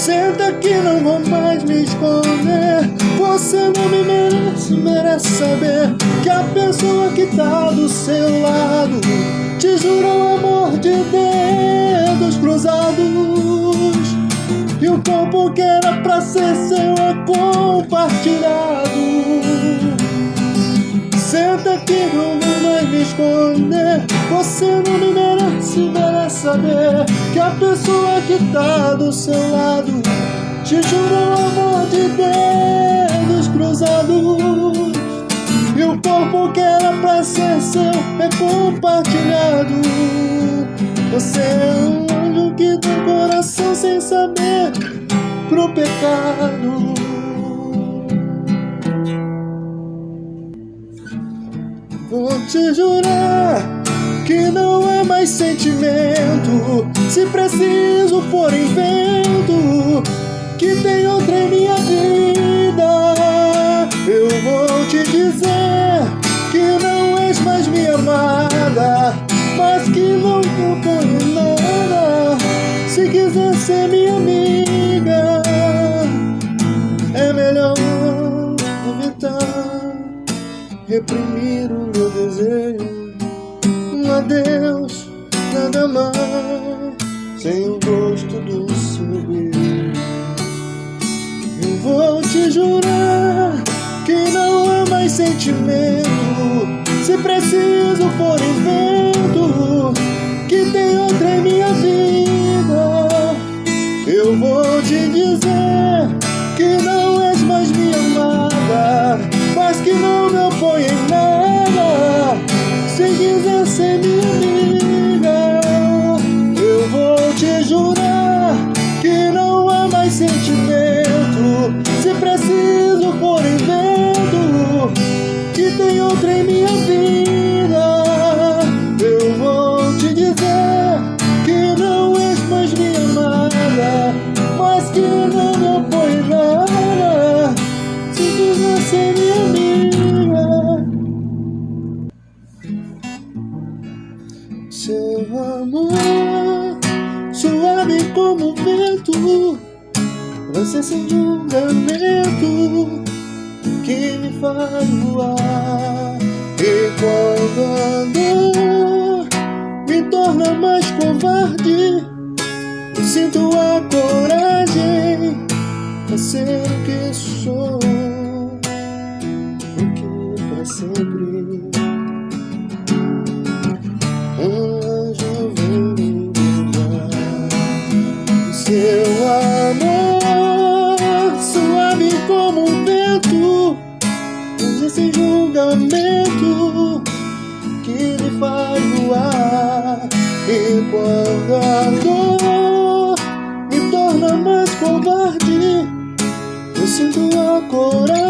Senta que não vou mais me esconder. Você não me merece, merece saber que a pessoa que tá do seu lado te jura o amor de dedos cruzados. E o corpo que era pra ser seu é compartilhado. Senta que não vou mais me esconder. Você não me merece, merece saber que a pessoa que tá do seu lado te jura o amor de dedos cruzados. E o corpo que era pra ser seu é compartilhado. Você é um anjo que tem coração sem saber pro pecado. Vou te jurar que não é mais sentimento, se preciso for invento, que tem outra em minha vida. Eu vou te dizer que não és mais minha amada, mas que não componho nada. Se quiser ser minha amiga, é melhor evitar reprimir o meu desejo. Um adeus, nada mais, sem o gosto do seu beijo. Eu vou te jurar que não é mais sentimento, se preciso for invento, que tem outra em minha vida. Eu vou te dizer que não és mais minha amada, mas que não me opõe em nada. Se quiser ser minha amiga, eu vou te jurar que não há mais sentimento, se preciso for invento, que tem outra em minha vida. Eu vou te dizer que não és mais minha amada, mas que não me opõe em nada. Se quiser ser minha amiga, seu amor suave como o vento, você sem julgamento, que me faz voar. E quando a dor me torna mais covarde, eu sinto a coragem pra ser o que sou, o que pra sempre. Seu amor suave como um vento, usa sem julgamento, que me faz voar. E quando a dor me torna mais covarde, eu sinto a coragem